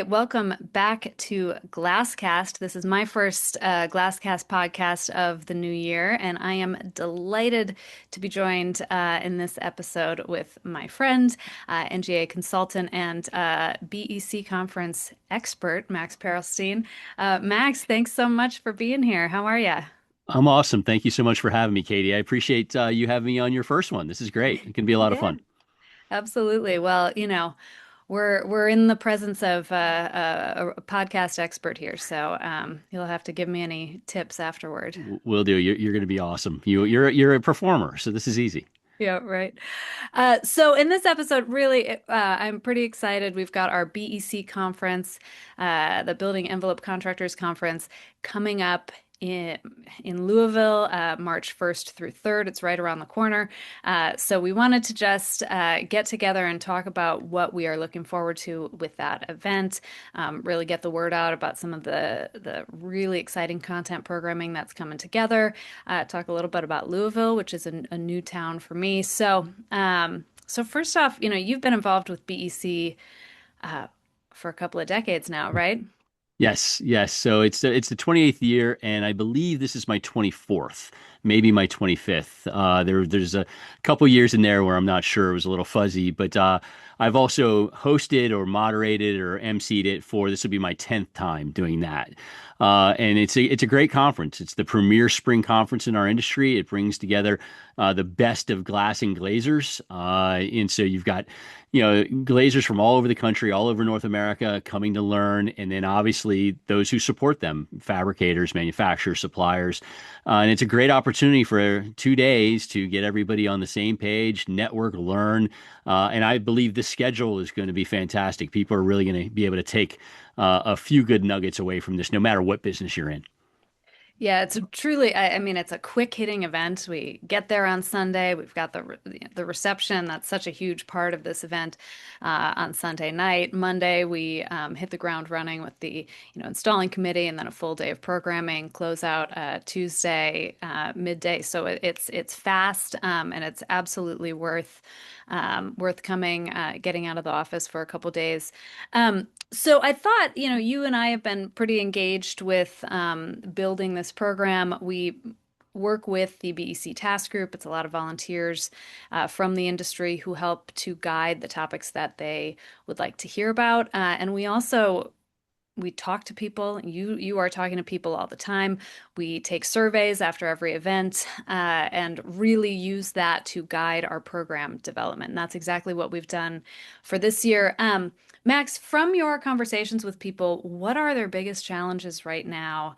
welcome back to Glasscast. This is my first Glasscast podcast of the new year, and I am delighted to be joined in this episode with my friend, NGA consultant, and BEC conference expert, Max Perelstein. Max, thanks so much for being here. How are you? I'm awesome. Thank you so much for having me, Katie. I appreciate you having me on your first one. This is great. It can be a lot of Yeah, fun. absolutely. Well, we're in the presence of a podcast expert here, so you'll have to give me any tips afterward. Will do. You're going to be awesome. You're a performer, so this is easy. Yeah, right. So in this episode, really, I'm pretty excited. We've got our BEC conference, the Building Envelope Contractors Conference, coming up in Louisville, March 1st through 3rd. It's right around the corner. So we wanted to just get together and talk about what we are looking forward to with that event, really get the word out about some of the really exciting content programming that's coming together, talk a little bit about Louisville, which is a new town for me. So first off, you've been involved with BEC uh, for a couple of decades now, right? Yes, yes. So it's the 28th year, and I believe this is my 24th, maybe my 25th. There's a couple years in there where I'm not sure. It was a little fuzzy, but I've also hosted or moderated or emceed it for this will be my 10th time doing that. And it's a great conference. It's the premier spring conference in our industry. It brings together the best of glass and glazers. And so you've got glazers from all over the country, all over North America coming to learn. And then obviously those who support them, fabricators, manufacturers, suppliers. And it's a great opportunity for 2 days to get everybody on the same page, network, learn. And I believe this schedule is going to be fantastic. People are really going to be able to take a few good nuggets away from this, no matter what business you're in. Yeah, it's truly, I mean, it's a quick hitting event. We get there on Sunday. We've got the reception. That's such a huge part of this event on Sunday night. Monday, we hit the ground running with the, installing committee and then a full day of programming, close out Tuesday midday. So it's fast and it's absolutely worth coming, getting out of the office for a couple days. So I thought, you and I have been pretty engaged with building this program. We work with the BEC task group. It's a lot of volunteers from the industry who help to guide the topics that they would like to hear about. And we talk to people. You are talking to people all the time. We take surveys after every event and really use that to guide our program development. And that's exactly what we've done for this year. Max, from your conversations with people, what are their biggest challenges right now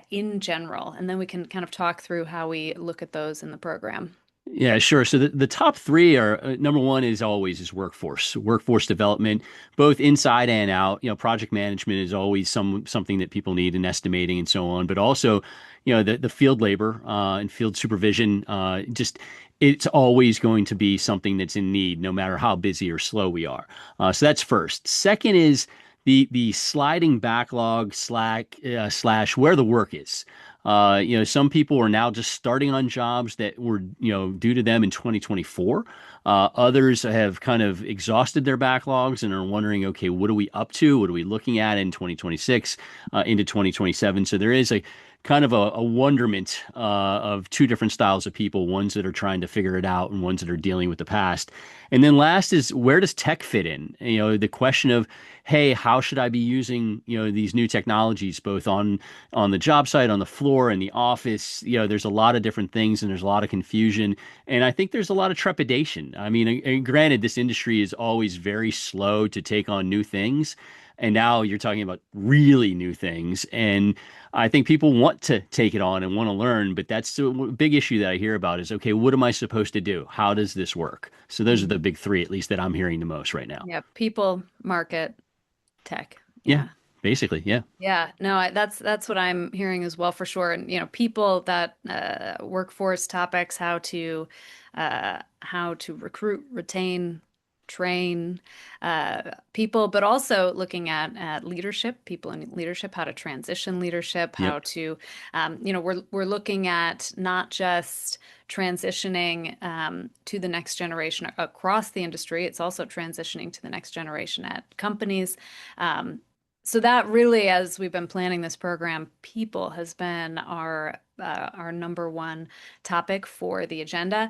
in general? And then we can kind of talk through how we look at those in the program. Yeah, sure. So the top three are number one is always is workforce development, both inside and out. Project management is always something that people need in estimating and so on, but also, the field labor and field supervision, just it's always going to be something that's in need, no matter how busy or slow we are. So that's first. Second is the sliding backlog slash where the work is. Some people are now just starting on jobs that were, due to them in 2024. Others have kind of exhausted their backlogs and are wondering, okay, what are we up to? What are we looking at in 2026, into 2027? So there is a kind of a wonderment of two different styles of people, ones that are trying to figure it out and ones that are dealing with the past. And then last is where does tech fit in? The question of, hey, how should I be using, these new technologies, both on the job site, on the floor, in the office? There's a lot of different things and there's a lot of confusion. And I think there's a lot of trepidation. I mean, and granted, this industry is always very slow to take on new things. And now you're talking about really new things. And I think people want to take it on and want to learn, but that's the big issue that I hear about is, okay, what am I supposed to do? How does this work? So those are the big three, at least that I'm hearing the most right now. Yeah, people, market, tech. Yeah, Yeah. basically. Yeah. Yeah, no, that's what I'm hearing as well for sure. And people that workforce topics, how to recruit, retain, train people, but also looking at leadership, people in leadership, how to transition leadership, Yep. how to we're looking at not just transitioning to the next generation across the industry. It's also transitioning to the next generation at companies. So that really, as we've been planning this program, people has been our number one topic for the agenda.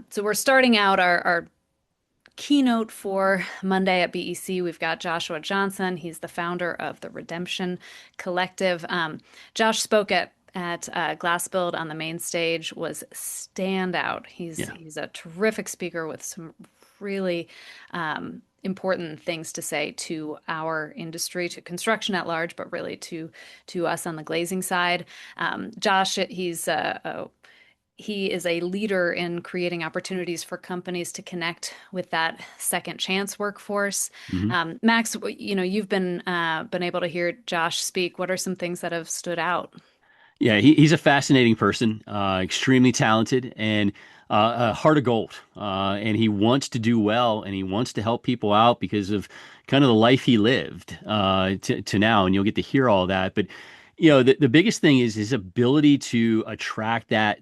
So we're starting out our keynote for Monday at BEC. We've got Joshua Johnson. He's the founder of the Redemption Collective. Josh spoke at Glass Build on the main stage, was standout. Yeah. He's a terrific speaker with some really important things to say to our industry, to construction at large, but really to us on the glazing side. Josh, he is a leader in creating opportunities for companies to connect with that second chance workforce. Mhm. Max, you've been able to hear Josh speak. What are some things that have stood out? Yeah, he's a fascinating person, extremely talented, and a heart of gold. And he wants to do well, and he wants to help people out because of kind of the life he lived to now. And you'll get to hear all that. But the biggest thing is his ability to attract that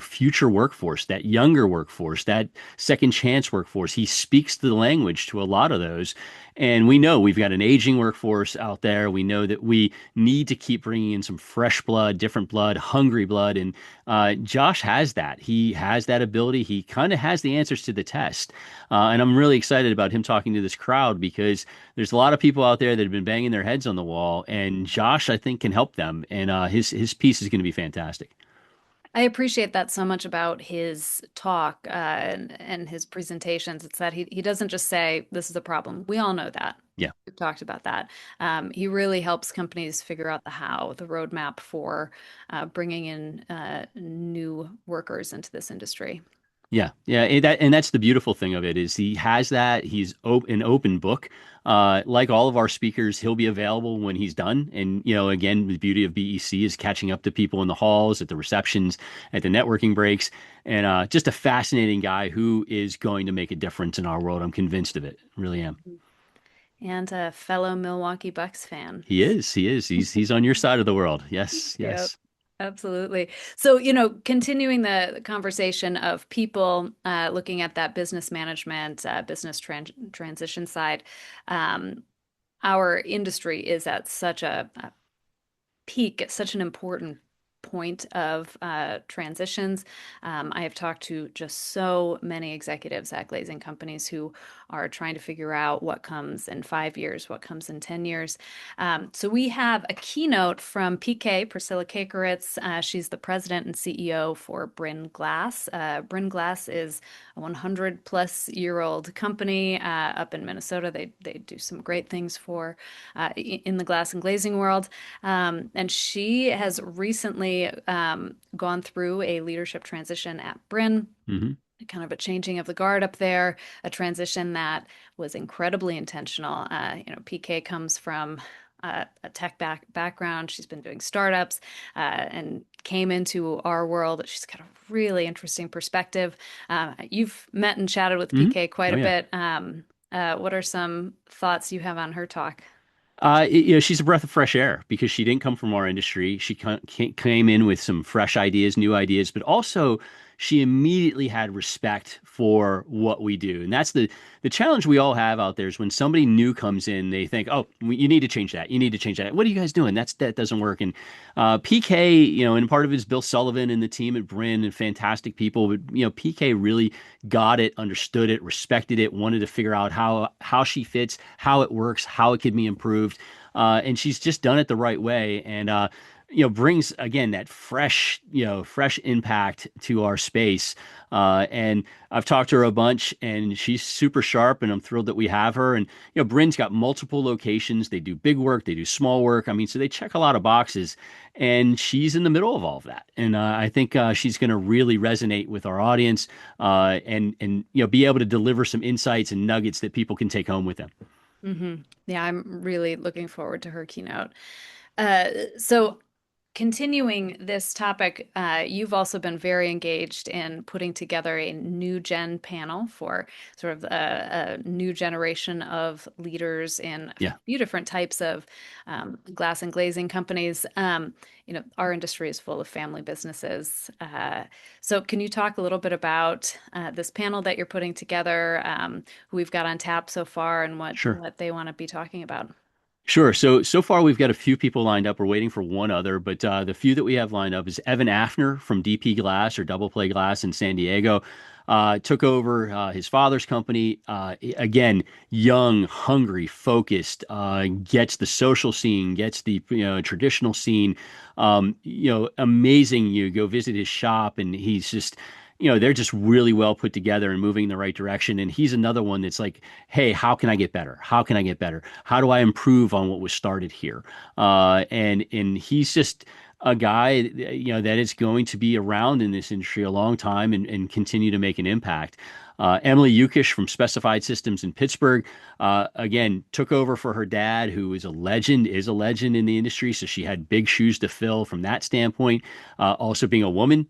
future workforce, that younger workforce, that second chance workforce. He speaks the language to a lot of those. And we know we've got an aging workforce out there. We know that we need to keep bringing in some fresh blood, different blood, hungry blood. And Josh has that. He has that ability. He kind of has the answers to the test. And I'm really excited about him talking to this crowd because there's a lot of people out there that have been banging their heads on the wall. And Josh, I think, can help them. And his piece is going to be fantastic. I appreciate that so much about his talk and his presentations. It's that he doesn't just say, this is a problem. We all know that. Yeah. We've talked about that. He really helps companies figure out the how, the roadmap for bringing in new workers into this industry. Yeah, yeah, and that's the beautiful thing of it is he has that. He's an open book. Like all of our speakers, he'll be available when he's done. And again, the beauty of BEC is catching up to people in the halls, at the receptions, at the networking breaks, and just a fascinating guy who is going to make a difference in our world. I'm convinced of it. Really am. And a fellow Milwaukee Bucks fan. He is. He is. He's on your side of the world. Yes. Yep. Yes. Absolutely. So, continuing the conversation of people looking at that business management, business transition side, um, our industry is at such a peak, at such an important point of transitions. I have talked to just so many executives at glazing companies who are trying to figure out what comes in 5 years, what comes in 10 years. So we have a keynote from PK, Priscilla Koeckeritz. She's the president and CEO for Bryn Glass. Bryn Glass is a 100 plus year old company up in Minnesota. They do some great things for in the glass and glazing world. And she has recently gone through a leadership transition at Bryn, Hmm. kind of a changing of the guard up there, a transition that was incredibly intentional. PK comes from a tech background. She's been doing startups and came into our world. She's got a really interesting perspective. You've met and chatted with Hmm. PK quite Oh a yeah. bit. What are some thoughts you have on her talk? She's a breath of fresh air because she didn't come from our industry. She came in with some fresh ideas, new ideas, but also she immediately had respect for what we do. And that's the challenge we all have out there is when somebody new comes in, they think, "Oh, you need to change that. You need to change that. What are you guys doing? That doesn't work." And PK, and part of it is Bill Sullivan and the team at Bryn and fantastic people. But PK really got it, understood it, respected it, wanted to figure out how she fits, how it works, how it could be improved, and she's just done it the right way, and brings again that fresh impact to our space. And I've talked to her a bunch, and she's super sharp, and I'm thrilled that we have her. And Bryn's got multiple locations. They do big work, they do small work. I mean, so they check a lot of boxes, and she's in the middle of all of that. And I think she's going to really resonate with our audience, and be able to deliver some insights and nuggets that people can take home with them. Yeah, I'm really looking forward to her keynote. So continuing this topic, you've also been very engaged in putting together a new gen panel for sort of a new generation of leaders in a Yeah. few different types of glass and glazing companies. Our industry is full of family businesses. So can you talk a little bit about this panel that you're putting together, who we've got on tap so far, and what Sure. they want to be talking about? Sure. So far we've got a few people lined up. We're waiting for one other, but the few that we have lined up is Evan Afner from DP Glass or Double Play Glass in San Diego. Took over his father's company. Again, young, hungry, focused. Gets the social scene, gets the traditional scene. Amazing. You go visit his shop, and he's just they're just really well put together and moving in the right direction. And he's another one that's like, hey, how can I get better? How can I get better? How do I improve on what was started here? And he's just a guy, that is going to be around in this industry a long time and continue to make an impact. Emily Yukish from Specified Systems in Pittsburgh, again, took over for her dad, who is a legend in the industry. So she had big shoes to fill from that standpoint. Also being a woman,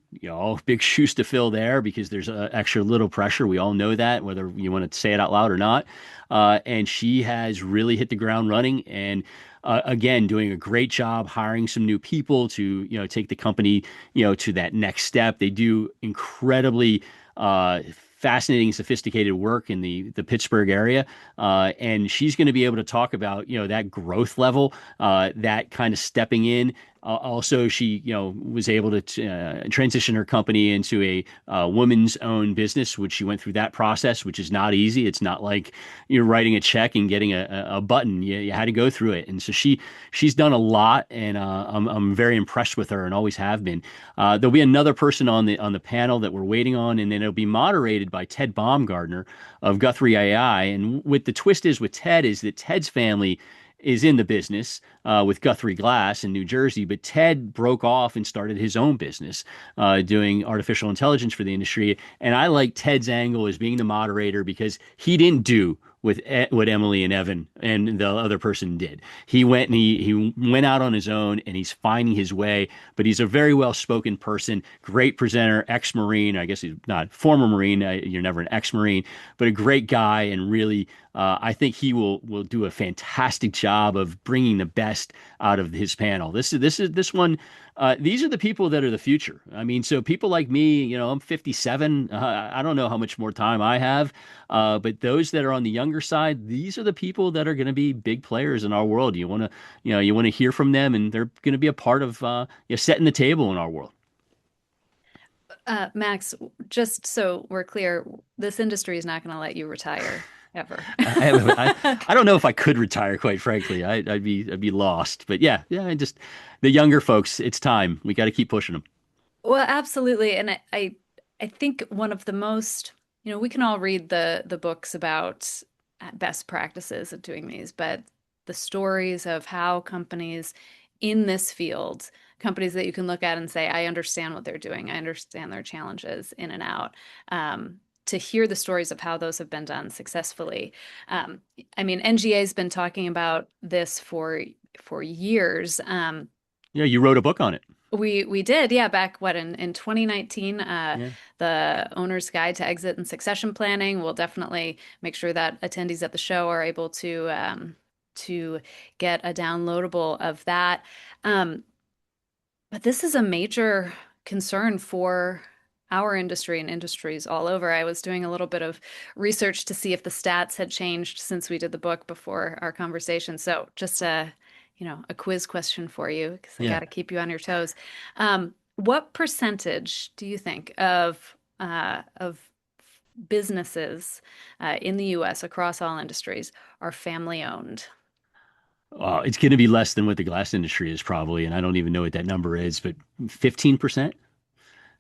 big shoes to fill there because there's extra little pressure. We all know that, whether you want to say it out loud or not. And she has really hit the ground running and again, doing a great job hiring some new people to, take the company, to that next step. They do incredibly fascinating, sophisticated work in the Pittsburgh area, and she's going to be able to talk about that growth level, that kind of stepping in. Also, she was able to transition her company into a woman's own business, which she went through that process, which is not easy. It's not like you're writing a check and getting a button. You had to go through it, and so she's done a lot, and I'm very impressed with her and always have been. There'll be another person on the panel that we're waiting on, and then it'll be moderated by Ted Baumgardner of Guthrie AI. And what the twist is with Ted is that Ted's family is in the business with Guthrie Glass in New Jersey, but Ted broke off and started his own business doing artificial intelligence for the industry. And I like Ted's angle as being the moderator because he didn't do what Emily and Evan and the other person did. He went and he went out on his own and he's finding his way. But he's a very well spoken person, great presenter, ex Marine. I guess he's not former Marine. You're never an ex Marine, but a great guy and really. I think he will do a fantastic job of bringing the best out of his panel. This one. These are the people that are the future. I mean, so people like me, I'm 57. I don't know how much more time I have, but those that are on the younger side, these are the people that are going to be big players in our world. You want to hear from them, and they're going to be a part of setting the table in our world. Max, just so we're clear, this industry is not going to let you retire ever. I don't know if I could retire, quite frankly. I'd be lost. But yeah. The younger folks, it's time. We got to keep pushing them. Well, absolutely. And I think one of the most, we can all read the books about best practices of doing these, but the stories of how companies in this field, companies that you can look at and say, I understand what they're doing, I understand their challenges in and out. To hear the stories of how those have been done successfully. I mean, NGA's been talking about this for years. Yeah, you wrote a book on it. We did, yeah, back in 2019, Yeah. the owner's guide to exit and succession planning. We'll definitely make sure that attendees at the show are able to get a downloadable of that. Um, but this is a major concern for our industry and industries all over. I was doing a little bit of research to see if the stats had changed since we did the book before our conversation. So just a quiz question for you because I got Yeah. to keep you on your toes. What percentage do you think of businesses in the U.S. across all industries are family owned? It's going to be less than what the glass industry is probably, and I don't even know what that number is, but 15%?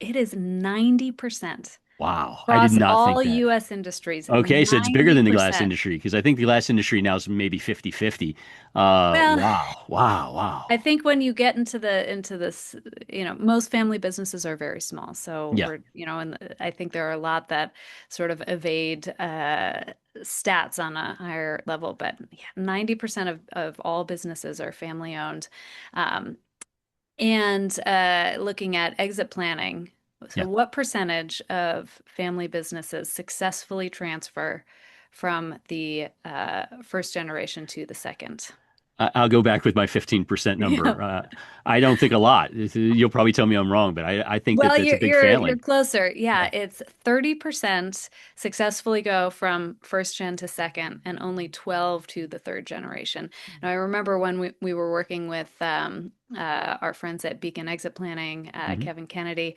It is 90%. Wow. I did Across not think all that. U.S. industries, Okay, so it's bigger than the glass 90%. industry because I think the glass industry now is maybe 50-50. Well, Wow. Wow. I Wow. think when you get into this, most family businesses are very small. So Yeah. and I think there are a lot that sort of evade stats on a higher level. But yeah, 90% of all businesses are family owned. Um, and looking at exit planning, so Yeah. what percentage of family businesses successfully transfer from the first generation to the second? I'll go back with my 15% Yeah. number. I don't think a lot. You'll probably tell me I'm wrong, but I think that Well, that's a you're big you're you're failing. closer. Yeah, Yeah. it's 30% successfully go from first gen to second, and only 12 to the third generation. Now, I remember when we were working with our friends at Beacon Exit Planning, Hmm. Kevin Kennedy,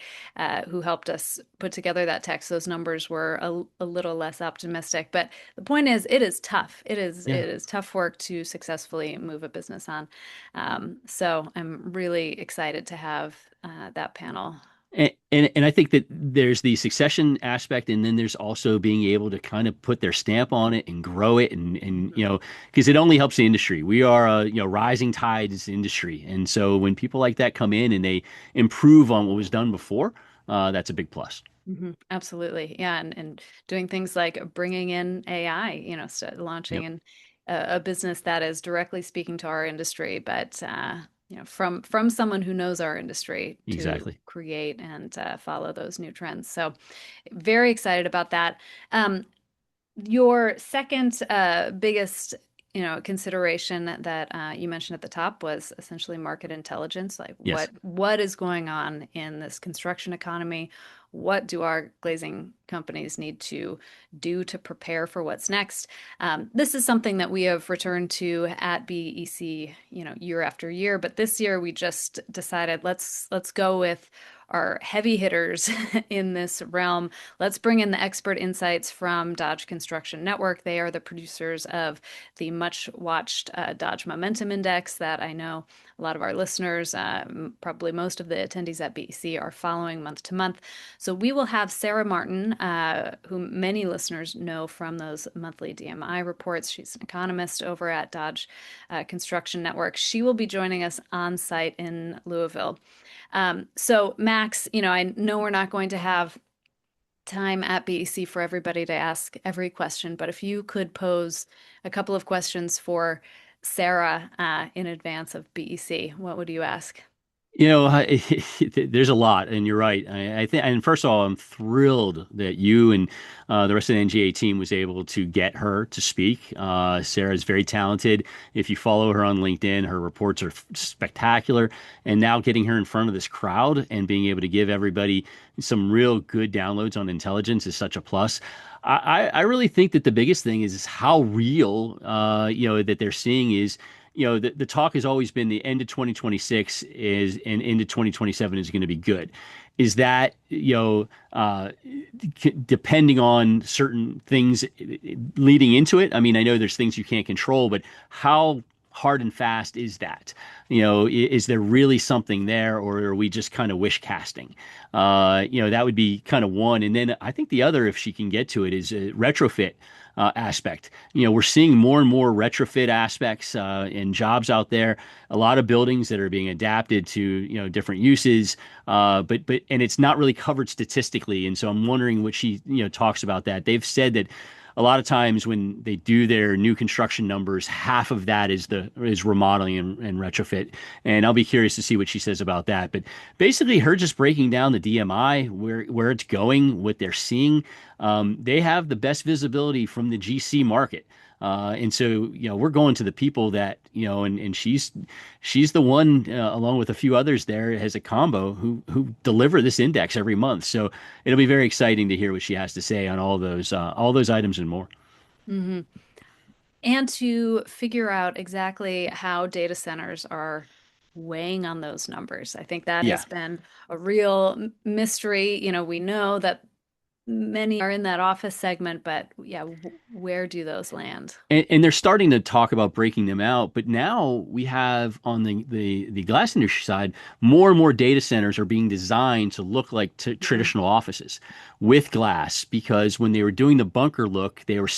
who helped us put together that text. Those numbers were a little less optimistic, but the point is, it is tough. It Yeah. is tough work to successfully move a business on. So I'm really excited to have that panel. And I think that there's the succession aspect, and then there's also being able to kind of put their stamp on it and grow it, and Mhm. because it only helps the industry. We are a rising tides industry, and so when people like that come in and they improve on what was done before, that's a big plus. Absolutely. Yeah. And doing things like bringing in AI, launching Yep, a business that is directly speaking to our industry, but, from someone who knows our industry to exactly. create and follow those new trends. So very excited about that. Um, your second biggest, consideration that you mentioned at the top was essentially market intelligence. Like Yes. what is going on in this construction economy? What do our glazing companies need to do to prepare for what's next? This is something that we have returned to at BEC, year after year. But this year we just decided let's go with our heavy hitters in this realm. Let's bring in the expert insights from Dodge Construction Network. They are the producers of the much watched Dodge Momentum Index that I know a lot of our listeners, probably most of the attendees at BEC, are following month to month. So we will have Sarah Martin, who many listeners know from those monthly DMI reports. She's an economist over at Dodge Construction Network. She will be joining us on site in Louisville. So, Max, I know we're not going to have time at BEC for everybody to ask every question, but if you could pose a couple of questions for Sarah in advance of BEC, what would you ask? There's a lot, and you're right. I think, and first of all, I'm thrilled that you and the rest of the NGA team was able to get her to speak. Sarah is very talented. If you follow her on LinkedIn, her reports are spectacular. And now getting her in front of this crowd and being able to give everybody some real good downloads on intelligence is such a plus. I really think that the biggest thing is how real, that they're seeing is the talk has always been the end of 2026 is and into 2027 is going to be good. Is that, depending on certain things leading into it? I mean, I know there's things you can't control, but how hard and fast is that? Is there really something there, or are we just kind of wish casting? That would be kind of one. And then I think the other, if she can get to it, is a retrofit aspect. We're seeing more and more retrofit aspects in jobs out there. A lot of buildings that are being adapted to different uses, but and it's not really covered statistically. And so I'm wondering what she talks about that. They've said that a lot of times when they do their new construction numbers, half of that is remodeling and retrofit. And I'll be curious to see what she says about that. But basically, her just breaking down the DMI, where it's going, what they're seeing. They have the best visibility from the GC market. And so, we're going to the people that, and she's the one, along with a few others there as a combo who deliver this index every month. So it'll be very exciting to hear what she has to say on all those items and more. hmm And to figure out exactly how data centers are weighing on those numbers. I think that Yeah. has been a real mystery. We know that many are in that office segment, but yeah, where do those land? And they're starting to talk about breaking them out, but now we have on the glass industry side, more and more data centers are being designed to look like Mhm. traditional offices with glass because when they were doing the bunker look, they were,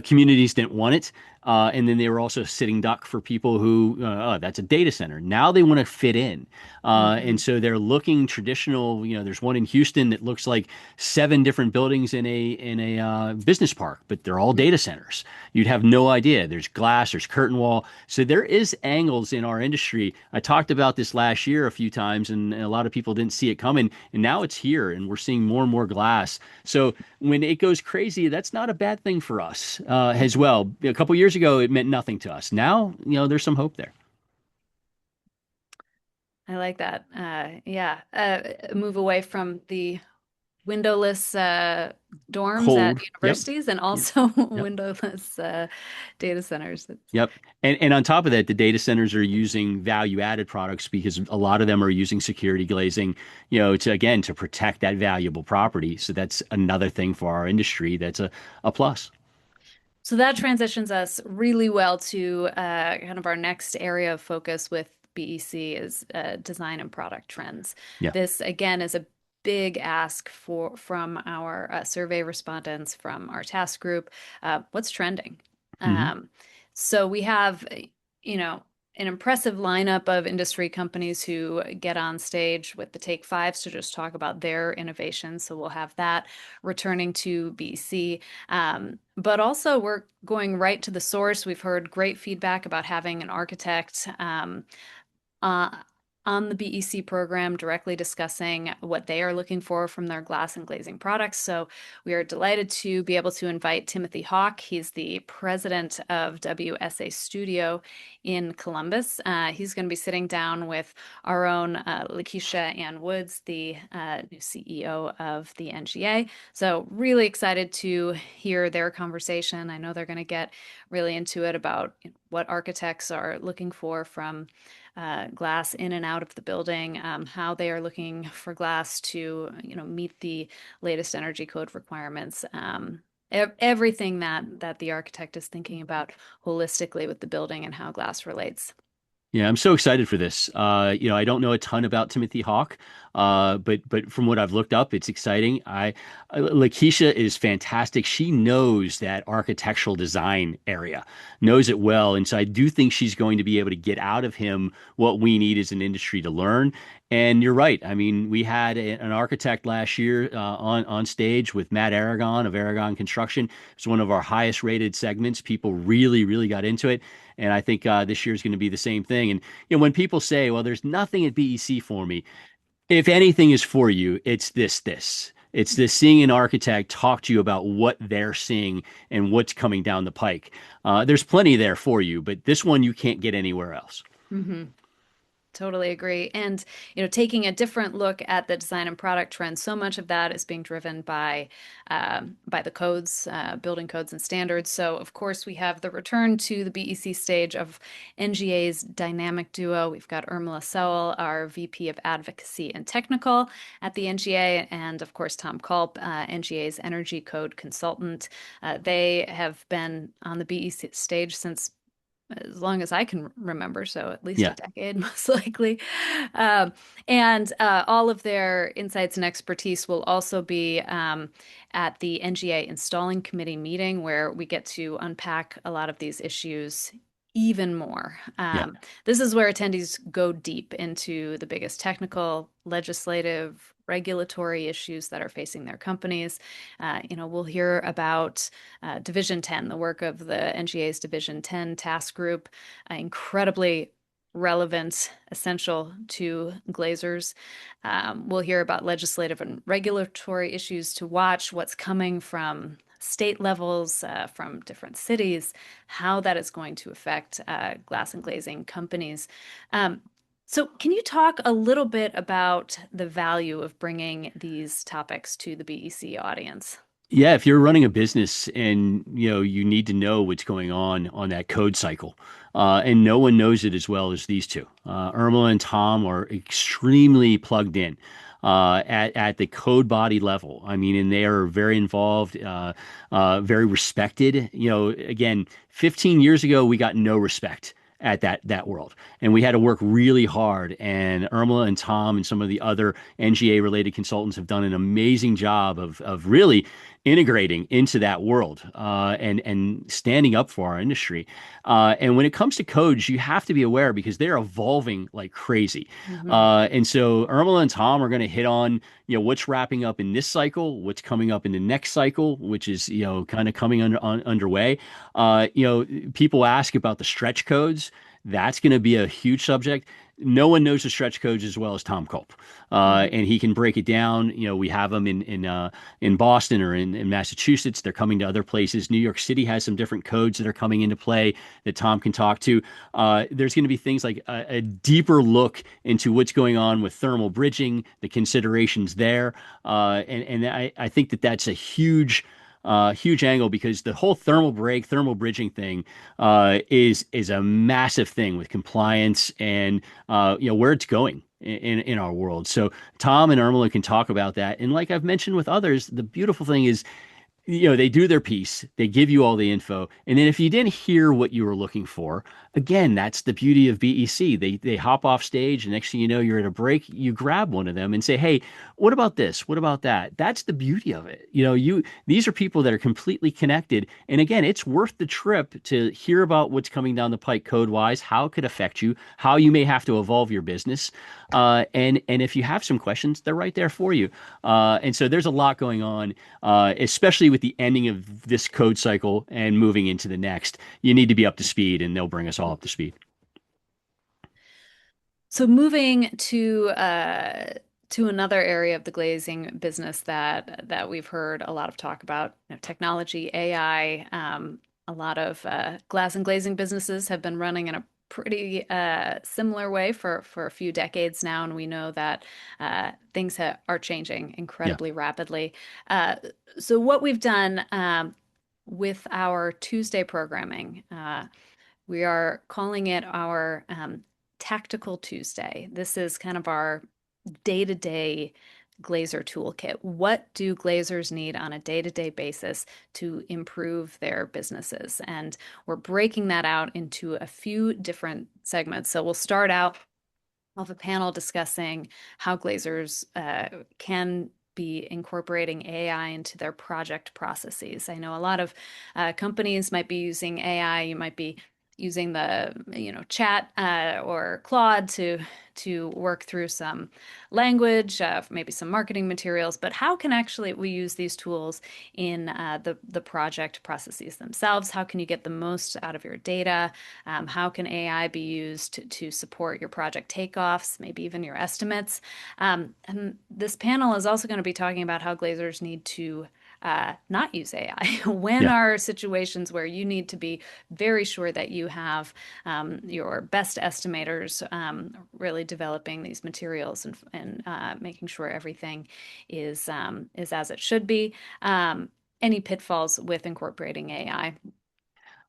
communities didn't want it. And then they were also sitting duck for people who, oh, that's a data center. Now they want to fit in. And Mhm. so they're looking traditional. There's one in Houston that looks like seven different buildings in a business park, but they're all data centers. You'd have no idea. There's glass, there's curtain wall. So there is angles in our industry. I talked about this last year a few times, and a lot of people didn't see it coming. And now it's here, and we're seeing more and more glass. So when it goes crazy, that's not a bad thing for us. us as well. A couple years ago, it meant nothing to us. Now, there's some hope there. I like that. Yeah, move away from the windowless dorms at Cold. Yep. universities and Yep. also Yep. windowless data centers. Yep. And on top of that, the data centers are using value added products because a lot of them are using security glazing, to protect that valuable property. So that's another thing for our industry that's a plus. So that transitions us really well to kind of our next area of focus with BEC is design and product trends. Yeah. This again is a big ask from our survey respondents from our task group. What's trending? Hmm. Um, so we have, you know, an impressive lineup of industry companies who get on stage with the Take Fives to just talk about their innovations. So we'll have that returning to BC. But also, we're going right to the source. We've heard great feedback about having an architect uh, on the BEC program directly discussing what they are looking for from their glass and glazing products. So we are delighted to be able to invite Timothy Hawk. He's the president of WSA Studio in Columbus. He's going to be sitting down with our own Lakeisha Ann Woods, the new CEO of the NGA. So really excited to hear their conversation. I know they're going to get really into it about what architects are looking for from glass in and out of the building, how they are looking for glass to, meet the latest energy code requirements. Everything that the architect is thinking about holistically with the building and how glass relates. Yeah, I'm so excited for this. I don't know a ton about Timothy Hawk, but from what I've looked up, it's exciting. Lakeisha is fantastic. She knows that architectural design area, knows it well, and so I do think she's going to be able to get out of him what we need as an industry to learn. And you're right. I mean, we had an architect last year on stage with Matt Aragon of Aragon Construction. It's one of our highest rated segments. People really, really got into it. And I think this year is going to be the same thing. And when people say, "Well, there's nothing at BEC for me," if anything is for you, it's this. It's this seeing an architect talk to you about what they're seeing and what's coming down the pike. There's plenty there for you, but this one you can't get anywhere else. Mm-hmm. Totally agree. And, taking a different look at the design and product trends, so much of that is being driven by the codes, building codes and standards. So, of course, we have the return to the BEC stage of NGA's dynamic duo. We've got Urmila Sewell, our VP of Advocacy and Technical at the NGA, and, of course, Tom Culp, NGA's Energy Code Consultant. They have been on the BEC stage since as long as I can remember, so at least a Yeah. decade, most likely. And all of their insights and expertise will also be at the NGA Installing Committee meeting, where we get to unpack a lot of these issues even more. Yeah. This is where attendees go deep into the biggest technical, legislative, regulatory issues that are facing their companies. We'll hear about Division 10, the work of the NGA's Division 10 task group, incredibly relevant, essential to glazers. We'll hear about legislative and regulatory issues to watch, what's coming from state levels, from different cities, how that is going to affect glass and glazing companies. So, can you talk a little bit about the value of bringing these topics to the BEC audience? Yeah, if you're running a business and you need to know what's going on that code cycle, and no one knows it as well as these two. Irma and Tom are extremely plugged in at the code body level. I mean, and they are very involved, very respected. Again, 15 years ago, we got no respect at that world. And we had to work really hard. And Irma and Tom and some of the other NGA related consultants have done an amazing job of really integrating into that world and standing up for our industry. And when it comes to codes, you have to be aware because they're evolving like crazy. Hmm. And so Irma and Tom are going to hit on what's wrapping up in this cycle, what's coming up in the next cycle, which is kind of coming underway. People ask about the stretch codes. That's going to be a huge subject. no one knows the stretch codes as well as Tom Culp, Hmm. and he can break it down. We have them in Boston or in Massachusetts. They're coming to other places. New York City has some different codes that are coming into play that Tom can talk to. There's going to be things like a deeper look into what's going on with thermal bridging, the considerations there, and I think that that's a huge angle because the whole thermal bridging thing is a massive thing with compliance and where it's going in our world. So Tom and Irmela can talk about that. And like I've mentioned with others, the beautiful thing is they do their piece, they give you all the info, and then if you didn't hear what you were looking for, again, that's the beauty of BEC. They hop off stage, and next thing you know, you're at a break, you grab one of them and say, "Hey, what about this? What about that?" That's the beauty of it. You these are people that are completely connected, and again, it's worth the trip to hear about what's coming down the pike code wise, how it could affect you, how you may have to evolve your business, and if you have some questions, they're right there for you. And so there's a lot going on, especially with the ending of this code cycle and moving into the next. You need to be up to speed, and they'll bring us all up to speed. So moving to another area of the glazing business that we've heard a lot of talk about, technology, AI. A lot of glass and glazing businesses have been running in a pretty similar way for a few decades now, and we know that things are changing Yeah. incredibly rapidly. Uh, so what we've done with our Tuesday programming. We are calling it our Tactical Tuesday. This is kind of our day-to-day glazer toolkit. What do glazers need on a day-to-day basis to improve their businesses? And we're breaking that out into a few different segments. So we'll start out of a panel discussing how glazers can be incorporating AI into their project processes. I know a lot of companies might be using AI. You might be using the chat or Claude to work through some language, maybe some marketing materials. But how can actually we use these tools in the project processes themselves? How can you get the most out of your data? How can AI be used to support your project takeoffs, maybe even your estimates? And this panel is also going to be talking about how glazers need to not use AI. When Yeah. are situations where you need to be very sure that you have your best estimators really developing these materials and making sure everything is as it should be? Any pitfalls with incorporating AI?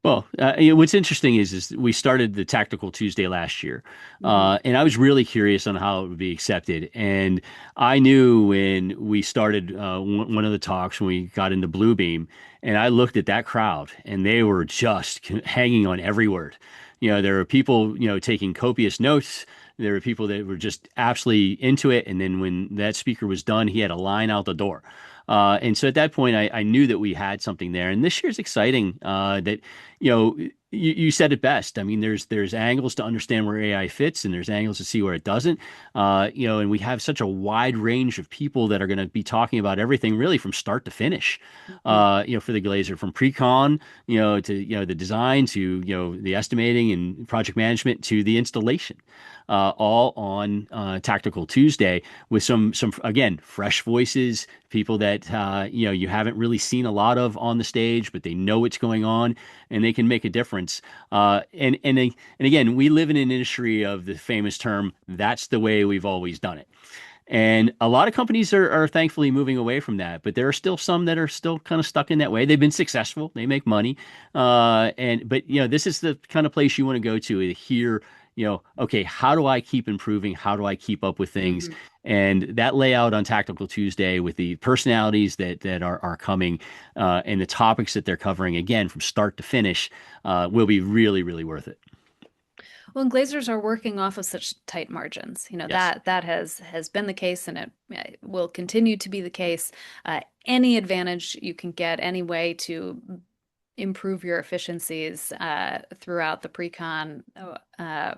Well, what's interesting is we started the Tactical Tuesday last year, Hmm. and I was really curious on how it would be accepted. And I knew when we started one of the talks when we got into Bluebeam, and I looked at that crowd, and they were just hanging on every word. There were people, taking copious notes. There were people that were just absolutely into it. And then when that speaker was done, he had a line out the door. And so at that point, I knew that we had something there. And this year's exciting that you said it best. I mean, there's angles to understand where AI fits, and there's angles to see where it doesn't. And we have such a wide range of people that are going to be talking about everything, really from start to finish. Hmm. For the Glazer, from pre-con, to the design to the estimating and project management to the installation, all on Tactical Tuesday with some again fresh voices, people that you haven't really seen a lot of on the stage, but they know what's going on and they can make a difference. And again, we live in an industry of the famous term, "That's the way we've always done it." And a lot of companies are thankfully moving away from that, but there are still some that are still kind of stuck in that way. They've been successful, they make money, but this is the kind of place you want to go to hear, okay, how do I keep improving? How do I keep up with things? Hmm. And that layout on Tactical Tuesday with the personalities that are coming, and the topics that they're covering, again from start to finish, will be really really worth it. Well, and glazers are working off of such tight margins. Yes. That has been the case, and it will continue to be the case. Any advantage you can get, any way to improve your efficiencies throughout the pre-con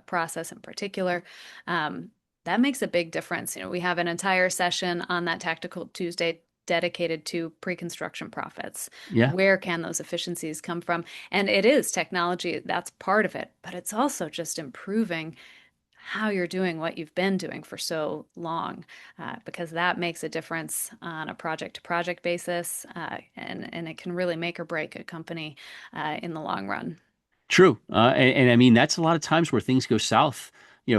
process in particular. That makes a big difference. We have an entire session on that Tactical Tuesday dedicated to pre-construction profits. Yeah. Where can those efficiencies come from? And it is technology, that's part of it, but it's also just improving how you're doing what you've been doing for so long, because that makes a difference on a project to project basis, and it can really make or break a company in the long run. True. And I mean, that's a lot of times where things go south,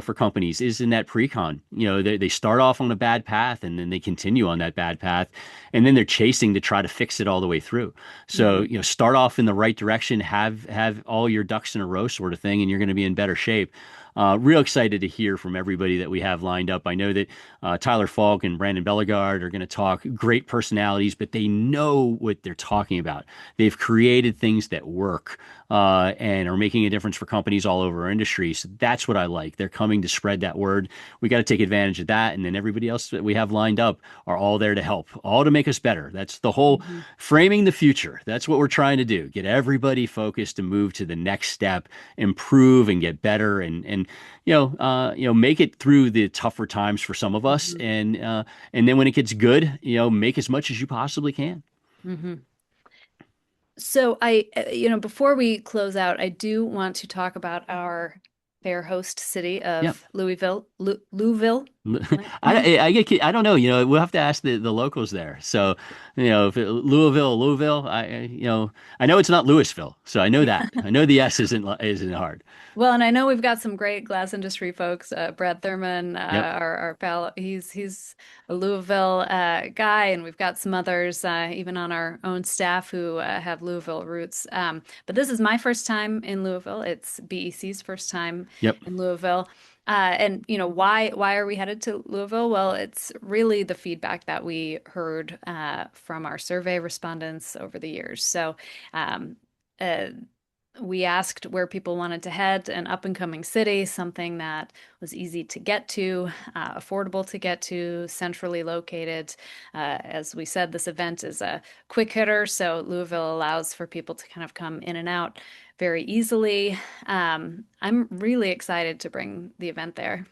for companies is in that pre-con. They start off on a bad path and then they continue on that bad path. And then they're chasing to try to fix it all the way through. So, Hmm. start off in the right direction, have all your ducks in a row sort of thing, and you're going to be in better shape. Real excited to hear from everybody that we have lined up. I know that Tyler Falk and Brandon Bellegard are going to talk great personalities, but they know what they're talking about. They've created things that work and are making a difference for companies all over our industry. So that's what I like. They're coming to spread that word. We got to take advantage of that. And then everybody else that we have lined up are all there to help, all to make us better. That's the whole Hmm. framing the future. That's what we're trying to do. Get everybody focused to move to the next step, improve and get better and make it through the tougher times for some of us. Hmm. And then when it gets good, make as much as you possibly can. Hmm. So before we close out, I do want to talk about our fair host city Yep. of Louisville. Louisville. I don't know. We'll have to ask the locals there. So, if Louisville, I know it's not Louisville. So I know that. I know the S isn't hard. Well, and I know we've got some great glass industry folks. Brad Thurman, Yep. our pal, he's a Louisville guy, and we've got some others even on our own staff who have Louisville roots. But this is my first time in Louisville. It's BEC's first time Yep. in Louisville. And why are we headed to Louisville? Well, it's really the feedback that we heard from our survey respondents over the years. So. Um, uh, we asked where people wanted to head, an up and coming city, something that was easy to get to, affordable to get to, centrally located. As we said, this event is a quick hitter, so Louisville allows for people to kind of come in and out very easily. I'm really excited to bring the event there.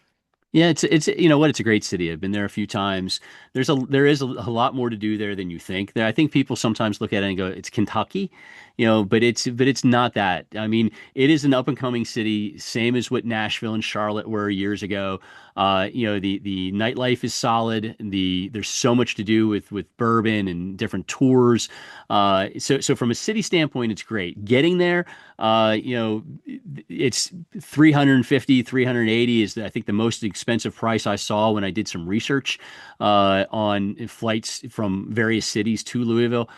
Yeah, it's you know what, it's a great city. I've been there a few times. There is a lot more to do there than you think. I think people sometimes look at it and go, it's Kentucky, but it's not that. I mean, it is an up and coming city, same as what Nashville and Charlotte were years ago. The nightlife is solid. There's so much to do with bourbon and different tours. So from a city standpoint, it's great. Getting there, it's 350, 380 is I think the most expensive price I saw when I did some research on flights from various cities to Louisville.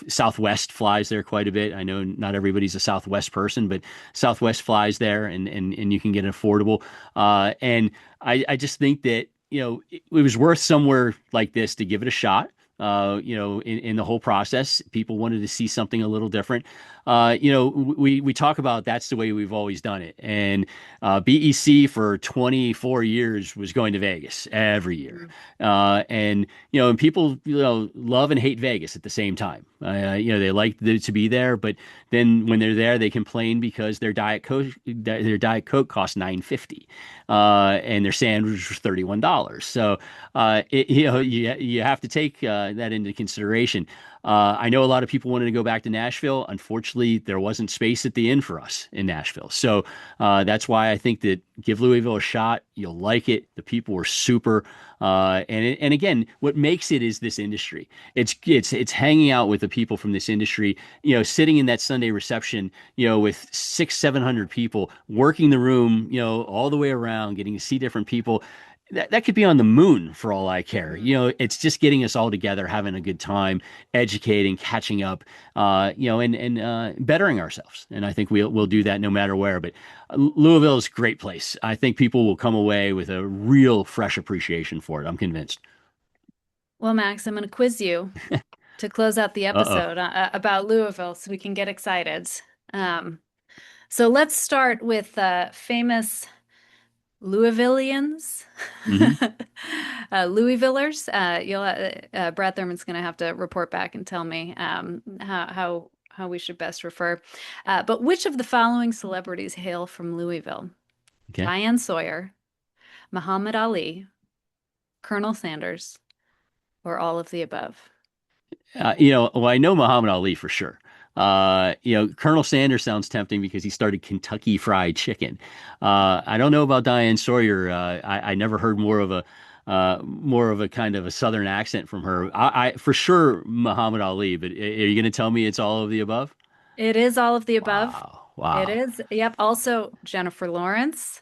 Southwest flies there quite a bit. I know not everybody's a Southwest person, but Southwest flies there, and you can get it affordable. And I just think that it was worth somewhere like this to give it a shot. In the whole process, people wanted to see something a little different. We talk about that's the way we've always done it. And BEC for 24 years was going to Vegas every year. Mhm. And people, love and hate Vegas at the same time. They like to be there, but then when they're there, they complain because their Diet Coke costs $9.50, and their sandwich was $31. So, you have to take that into consideration. I know a lot of people wanted to go back to Nashville. Unfortunately, there wasn't space at the inn for us in Nashville. So that's why I think that give Louisville a shot. You'll like it. The people were super. And again, what makes it is this industry. It's hanging out with the people from this industry. Sitting in that Sunday reception. With 700 people working the room. All the way around, getting to see different people. That could be on the moon for all I care. Mhm. It's just getting us all together, having a good time, educating, catching up, and bettering ourselves. And I think we'll do that no matter where. But Louisville is a great place. I think people will come away with a real fresh appreciation for it. I'm convinced. Well, Max, I'm going to quiz you to close out the Uh-oh. episode about Louisville so we can get excited. Um, so let's start with famous Louisvillians, Hmm. Louisvillers. Brad Thurman's going to have to report back and tell me how we should best refer. But which of the following celebrities hail from Louisville? Okay. Diane Sawyer, Muhammad Ali, Colonel Sanders, or all of the above? Well, I know Muhammad Ali for sure. Colonel Sanders sounds tempting because he started Kentucky Fried Chicken. I don't know about Diane Sawyer. I never heard more of a kind of a Southern accent from her. I for sure Muhammad Ali, but are you going to tell me it's all of the above? It is all of the above. Wow, It wow. is. Yep. Also, Jennifer Lawrence,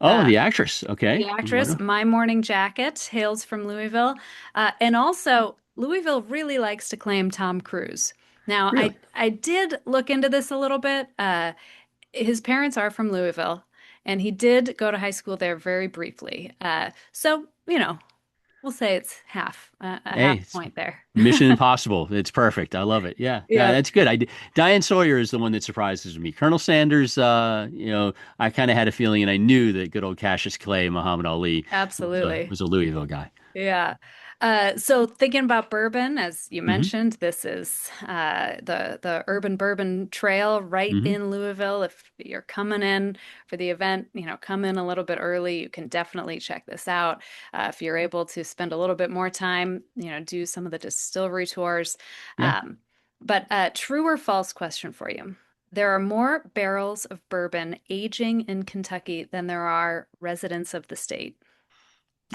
Oh, uh, the actress. the Okay. actress, Wonder- My Morning Jacket, hails from Louisville. And also, Louisville really likes to claim Tom Cruise. Now, Really? I did look into this a little bit. His parents are from Louisville, and he did go to high school there very briefly. So, we'll say it's a Hey, half it's point there. Mission Impossible. It's perfect. I love it. Yeah, yeah, Yeah, that's good. Diane Sawyer is the one that surprises me. Colonel Sanders, I kind of had a feeling, and I knew that good old Cassius Clay, Muhammad Ali, absolutely. was a Louisville guy. Yeah. So thinking about bourbon, as you Hmm. mentioned, this is the Urban Bourbon Trail right Hmm. in Louisville. If you're coming in for the event, come in a little bit early. You can definitely check this out. If you're able to spend a little bit more time, do some of the distillery tours. Yeah, Um, but true or false question for you. There are more barrels of bourbon aging in Kentucky than there are residents of the state.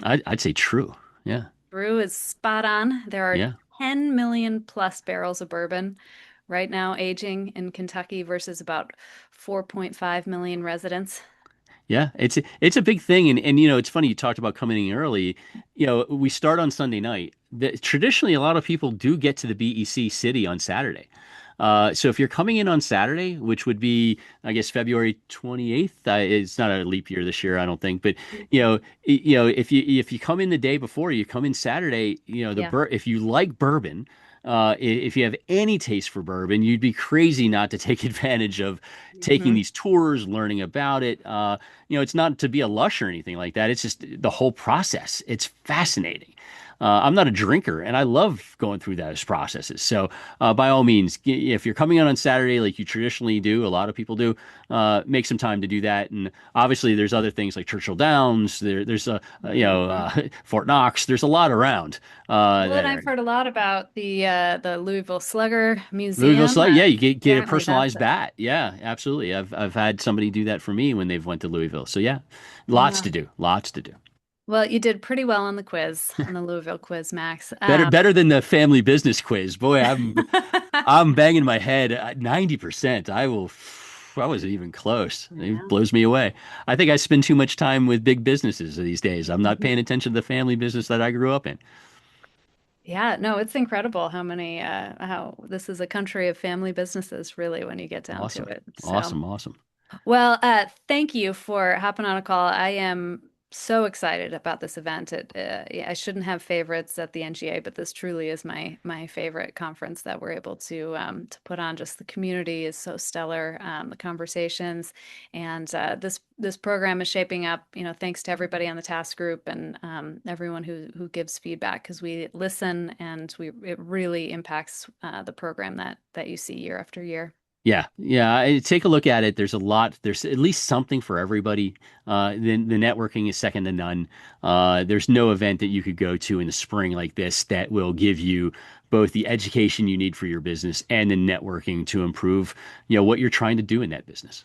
I'd say true. Yeah, Brew is spot on. There are yeah. 10 million plus barrels of bourbon right now aging in Kentucky versus about 4.5 million residents. Yeah, it's a big thing, and it's funny you talked about coming in early. We start on Sunday night. Traditionally, a lot of people do get to the BEC city on Saturday. So if you're coming in on Saturday, which would be, I guess, February 28th, it's not a leap year this year, I don't think, but if you come in the day before, you come in Saturday, Yeah. if you like bourbon. If you have any taste for bourbon, you'd be crazy not to take advantage of taking Hmm. these tours, learning about it. It's not to be a lush or anything like that. It's just the whole process. It's fascinating. I'm not a drinker, and I love going through those processes. So, by all means, if you're coming on Saturday, like you traditionally do, a lot of people do, make some time to do that. And obviously, there's other things like Churchill Downs. There's Hmm. Fort Knox. There's a lot around Well, that and I've area. heard a lot about the Louisville Slugger Louisville Museum. Slate, yeah, you get a Apparently, that's personalized bat. Yeah, absolutely. I've had somebody do that for me when they've went to Louisville. So yeah, lots yeah. to do. Lots to do. Well, you did pretty well on the quiz, on the Louisville quiz, Max. Better than the family business quiz. Boy, I'm banging my head at 90%. I wasn't even close. It Yeah. blows me away. I think I spend too much time with big businesses these days. I'm not paying attention to the family business that I grew up in. Yeah, no, it's incredible how this is a country of family businesses, really, when you get down to Awesome. it. So, Awesome. Awesome. well, thank you for hopping on a call. I am so excited about this event. Yeah, I shouldn't have favorites at the NGA, but this truly is my favorite conference that we're able to put on. Just the community is so stellar, the conversations, and this program is shaping up. Thanks to everybody on the task group and everyone who gives feedback because we listen and it really impacts the program that you see year after year. Yeah, yeah. Take a look at it. There's a lot. There's at least something for everybody. The networking is second to none. There's no event that you could go to in the spring like this that will give you both the education you need for your business and the networking to improve, what you're trying to do in that business.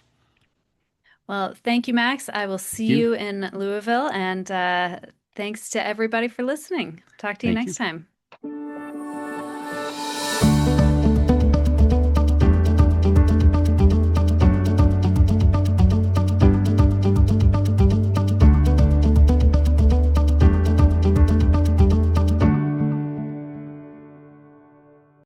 Well, thank you, Max. I will see Thank you. you in Louisville, and thanks to everybody for listening. Talk to you Thank next you. time.